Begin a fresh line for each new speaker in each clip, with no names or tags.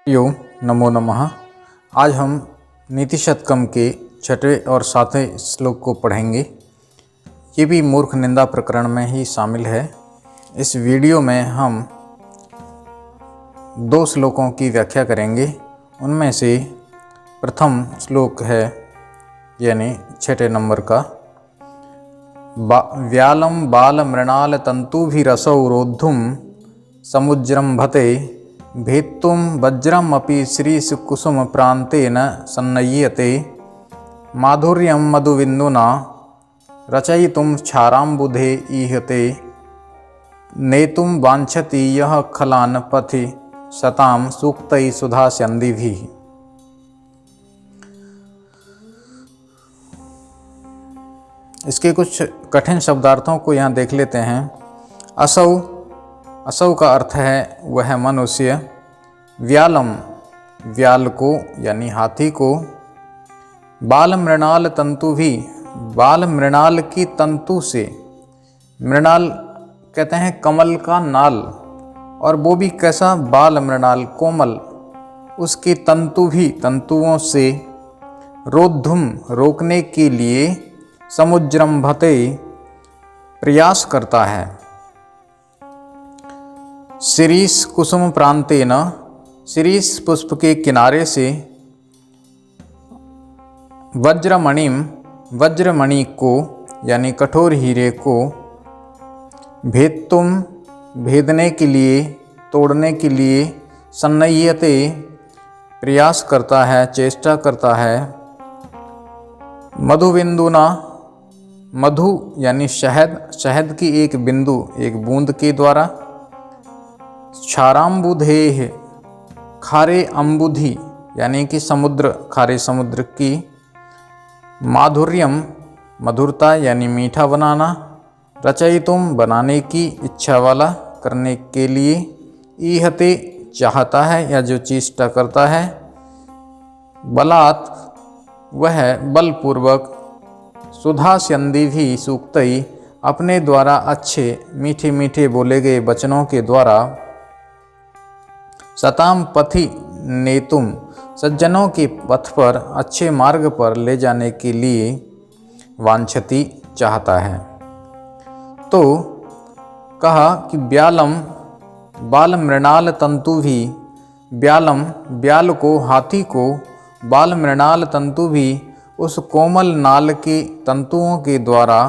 यो नमो नमः। आज हम नीति शतकम के 6वें और 7वें श्लोक को पढ़ेंगे। ये भी मूर्ख निंदा प्रकरण में ही शामिल है। इस वीडियो में हम 2 श्लोकों की व्याख्या करेंगे। उनमें से प्रथम श्लोक है यानी 6वें नंबर का, व्यालम बाल मृणाल तंतुभिरसौ रोद्धुम समुज्जृंभते भेत्तुम वज्रमपि श्रीकुसुम प्रांतेन सन्नय्यते माधुर्यं मधुविन्दुना रचयितुं क्षाराम्बुधे ईहते नेतुं वाञ्छति यः खलान् पथि सतां सूक्तैः सुधास्यन्दिभिः। इसके कुछ कठिन शब्दार्थों को यहाँ देख लेते हैं। असौ का अर्थ है वह मनुष्य, व्यालम व्याल को यानी हाथी को, बाल मृणाल तंतु भी बाल मृणाल की तंतु से, मृणाल कहते हैं कमल का नाल, और वो भी कैसा बाल मृणाल कोमल, उसकी तंतु भी तंतुओं से, रोद्धुम रोकने के लिए, समुज्जृंभते प्रयास करता है, शिरीष कुसुम प्रांतेन शिरीष पुष्प के किनारे से, वज्रमणिम वज्रमणि को यानी कठोर हीरे को, भेत्तुम भेदने के लिए तोड़ने के लिए, सन्नय्यते प्रयास करता है चेष्टा करता है, मधुविन्दुना मधु यानी शहद, शहद की एक बिंदु एक बूंद के द्वारा, क्षाराम्बुधेः खारे अम्बुधि यानी कि समुद्र, खारे समुद्र की, माधुर्यम मधुरता यानी मीठा बनाना, रचयितुम बनाने की इच्छा वाला करने के लिए, ईहते चाहता है या जो चेष्टा करता है, बलात् वह बलपूर्वक, सुधास्यन्दिभिः सूक्तैः अपने द्वारा अच्छे मीठे मीठे बोले गए वचनों के द्वारा, सताम पथि नेतुम सज्जनों के पथ पर अच्छे मार्ग पर ले जाने के लिए, वांछति चाहता है। तो कहा कि व्यालम बाल मृणाल तंतु भी, व्यालम व्याल को हाथी को, बाल मृणाल तंतु भी उस कोमल नाल के तंतुओं के द्वारा,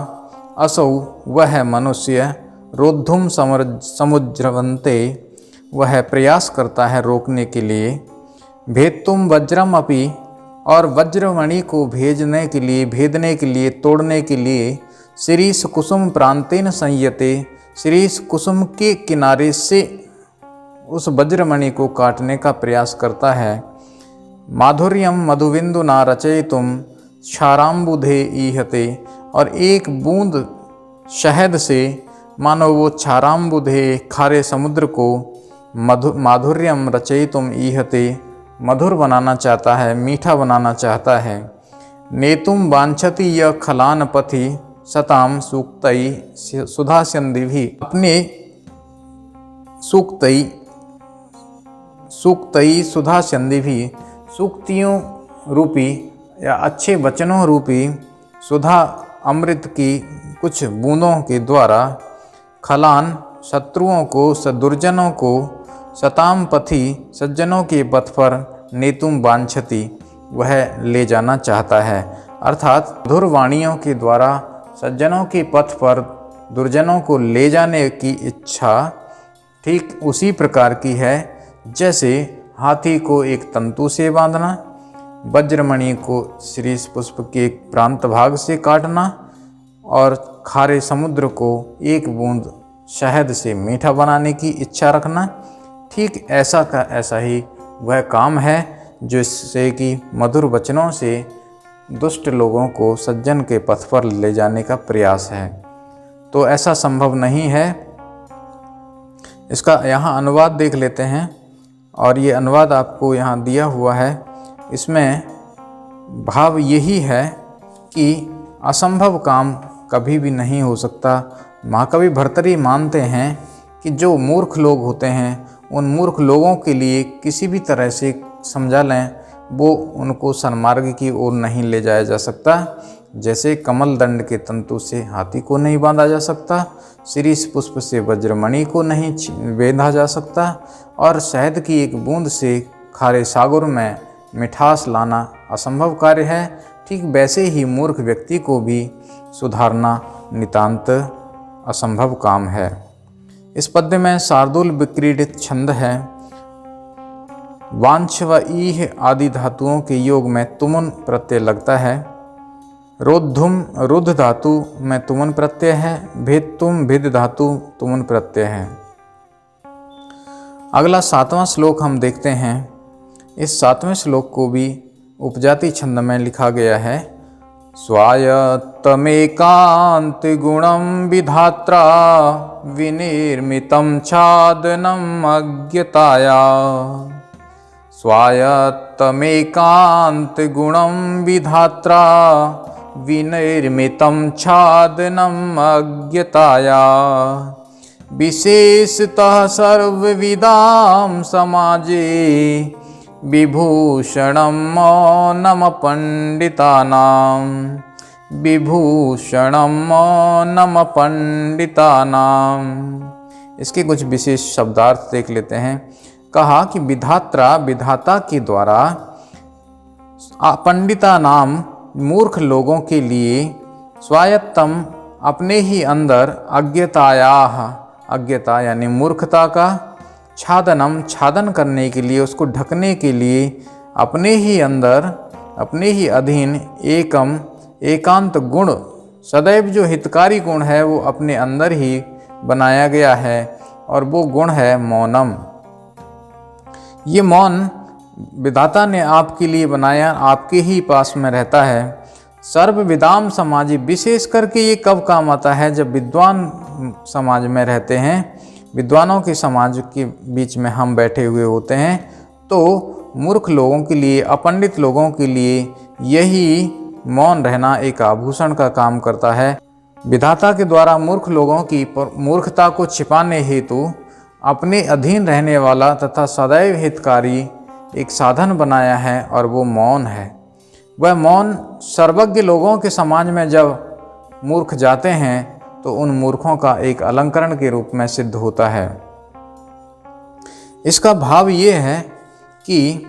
असौ वह मनुष्य, रोद्धुम समुज्जृंभते वह प्रयास करता है रोकने के लिए, भेत्तुम वज्रम अपि और वज्रमणि को भेजने के लिए भेदने के लिए तोड़ने के लिए, शिरीष कुसुम प्रांतेन संयते शिरीष कुसुम के किनारे से उस वज्रमणि को काटने का प्रयास करता है, माधुर्यम मधुविन्दुना रचयितुम क्षाराम्बुधे ईहते और एक बूंद शहद से मानो वो क्षाराम्बुधे खारे समुद्र को माधुर्यम रचयितुम ईहते मधुर बनाना चाहता है, मीठा बनाना चाहता है, नेतुम वांछति य खलान पथि सताम सूक्तैः सुधास्यन्दिभिः अपने सूक्तैः सुधास्यन्दिभिः सूक्तियों रूपी या अच्छे वचनों रूपी सुधा अमृत की कुछ बूंदों के द्वारा, खलान शत्रुओं को दुर्जनों को, सताम पथि सज्जनों के पथ पर, नेतुम वांछति वह ले जाना चाहता है। अर्थात मधुर वाणियों के द्वारा सज्जनों के पथ पर दुर्जनों को ले जाने की इच्छा ठीक उसी प्रकार की है जैसे हाथी को एक तंतु से बांधना, वज्रमणि को शिरीष पुष्प के प्रांत भाग से काटना और खारे समुद्र को एक बूंद शहद से मीठा बनाने की इच्छा रखना, ठीक ऐसा का ऐसा ही वह काम है जिससे कि मधुर वचनों से दुष्ट लोगों को सज्जन के पथ पर ले जाने का प्रयास है। तो ऐसा संभव नहीं है। इसका यहाँ अनुवाद देख लेते हैं और ये अनुवाद आपको यहाँ दिया हुआ है। इसमें भाव यही है कि असंभव काम कभी भी नहीं हो सकता। महाकवि भर्तृहरि मानते हैं कि जो मूर्ख लोग होते हैं उन मूर्ख लोगों के लिए किसी भी तरह से समझा लें, वो उनको सन्मार्ग की ओर नहीं ले जाया जा सकता। जैसे कमल दंड के तंतु से हाथी को नहीं बांधा जा सकता, शिरीष पुष्प से वज्रमणि को नहीं बेंधा जा सकता, और शहद की एक बूंद से खारे सागर में मिठास लाना असंभव कार्य है, ठीक वैसे ही मूर्ख व्यक्ति को भी सुधारना नितांत असंभव काम है। इस पद्य में शार्दूल विक्रीडित छंद है। वांछ व ईह आदि धातुओं के योग में तुमुन प्रत्यय लगता है। रोद्धुम रुद्ध धातु में तुमुन प्रत्यय है। भित्तुम भिद धातु तुमुन प्रत्यय है। अगला 7वां श्लोक हम देखते हैं। इस 7वें श्लोक को भी उपजाति छंद में लिखा गया है। स्वायत्तमेकांत गुणं विधात्रा विनिर्मितं छादनम् अज्ञताया। स्वायत्तमेकांत गुणं विधात्रा विनिर्मितं छादनम् अज्ञताया। विशेषतः सर्वविदां समाजे विभूषणं मौनम पंडितानां। विभूषणं मौनम पंडितानां। इसके कुछ विशेष शब्दार्थ देख लेते हैं। कहा कि विधात्रा विधाता के द्वारा, पंडितानां मूर्ख लोगों के लिए, स्वायत्तम अपने ही अंदर, अज्ञतायाः अज्ञता यानी मूर्खता का, छादनम छादन करने के लिए, उसको ढकने के लिए, अपने ही अंदर अपने ही अधीन, एकम एकांत गुण, सदैव जो हितकारी गुण है वो अपने अंदर ही बनाया गया है, और वो गुण है मौनम। ये मौन विधाता ने आपके लिए बनाया, आपके ही पास में रहता है। सर्व विदाम समाजी, विशेष करके ये कब काम आता है? जब विद्वान समाज में रहते हैं, विद्वानों के समाज के बीच में हम बैठे हुए होते हैं, तो मूर्ख लोगों के लिए, अपंडित लोगों के लिए यही मौन रहना एक आभूषण का काम करता है। विधाता के द्वारा मूर्ख लोगों की मूर्खता को छिपाने हेतु अपने अधीन रहने वाला तथा सदैव हितकारी एक साधन बनाया है, और वो मौन है। वह मौन सर्वज्ञ लोगों के समाज में जब मूर्ख जाते हैं तो उन मूर्खों का एक अलंकरण के रूप में सिद्ध होता है। इसका भाव ये है कि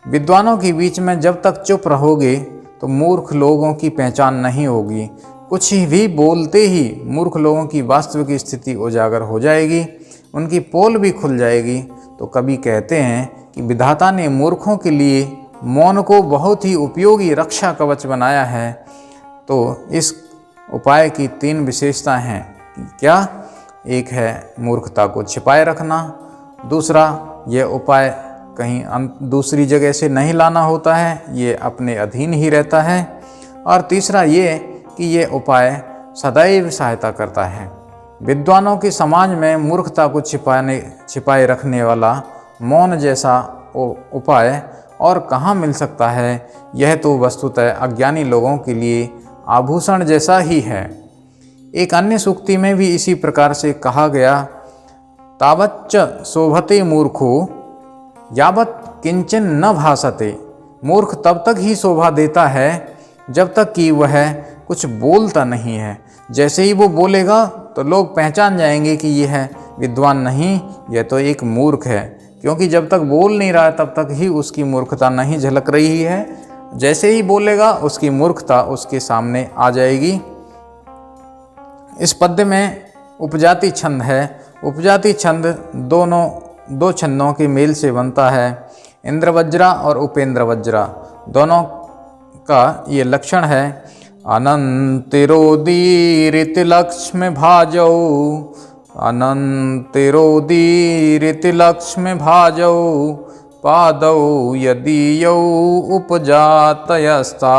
विद्वानों के बीच में जब तक चुप रहोगे तो मूर्ख लोगों की पहचान नहीं होगी। कुछ ही भी बोलते ही मूर्ख लोगों की वास्तविक स्थिति उजागर हो जाएगी, उनकी पोल भी खुल जाएगी। तो कवि कहते हैं कि विधाता ने मूर्खों के लिए मौन को बहुत ही उपयोगी रक्षा कवच बनाया है। तो इस उपाय की 3 विशेषताएं हैं। क्या? एक है मूर्खता को छिपाए रखना, दूसरा यह उपाय कहीं दूसरी जगह से नहीं लाना होता है, ये अपने अधीन ही रहता है, और तीसरा ये कि ये उपाय सदैव सहायता करता है। विद्वानों के समाज में मूर्खता को छिपाए रखने वाला मौन जैसा उपाय और कहाँ मिल सकता है? यह तो वस्तुतः अज्ञानी लोगों के लिए आभूषण जैसा ही है। एक अन्य सूक्ति में भी इसी प्रकार से कहा गया, तावच्च शोभते मूर्खो यावत् किंचन न भासते। मूर्ख तब तक ही शोभा देता है जब तक कि वह कुछ बोलता नहीं है। जैसे ही वो बोलेगा तो लोग पहचान जाएंगे कि यह विद्वान नहीं, यह तो एक मूर्ख है, क्योंकि जब तक बोल नहीं रहा है तब तक ही उसकी मूर्खता नहीं झलक रही है। जैसे ही बोलेगा उसकी मूर्खता उसके सामने आ जाएगी। इस पद्य में उपजाति छंद है। उपजाति छंद दो छंदों के मेल से बनता है। इंद्रवज्रा और उपेंद्र वज्रा दोनों का ये लक्षण है। अनंतिरोदीरिति लक्ष्मी भाजौ, अनंतिरोदीरिति लक्ष्मी भाजौ, पादौ यदीयौ उपजातयस्ता।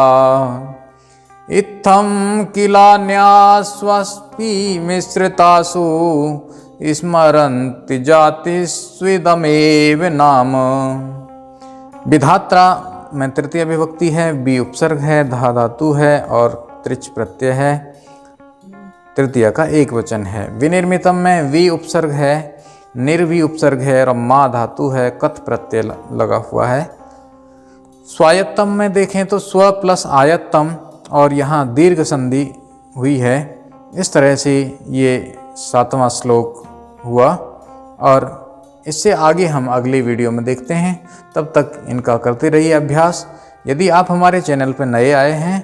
इत्थं किलान्यास्वस्पि मिश्रितासु स्मरन्ति जातिस्विदमेव नाम। विधात्रा में तृतीय विभक्ति है, बी उपसर्ग है, धा धातु है और त्रिच प्रत्यय है। तृतीय का एक वचन है। विनिर्मितम में वी उपसर्ग है, निर भी उपसर्ग है और मा धातु है, कथ प्रत्यय लगा हुआ है। स्वायत्तम में देखें तो स्व प्लस आयत्तम और यहाँ दीर्घ संधि हुई है। इस तरह से ये 7वां श्लोक हुआ और इससे आगे हम अगली वीडियो में देखते हैं। तब तक इनका करते रहिए अभ्यास। यदि आप हमारे चैनल पर नए आए हैं,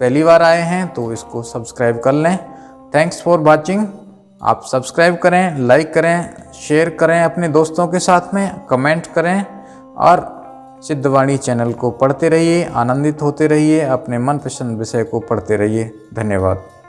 पहली बार आए हैं, तो इसको सब्सक्राइब कर लें। Thanks for watching. आप सब्सक्राइब करें, लाइक करें, शेयर करें अपने दोस्तों के साथ में, कमेंट करें और सिद्धवाणी चैनल को पढ़ते रहिए, आनंदित होते रहिए, अपने मनपसंद विषय को पढ़ते रहिए। धन्यवाद।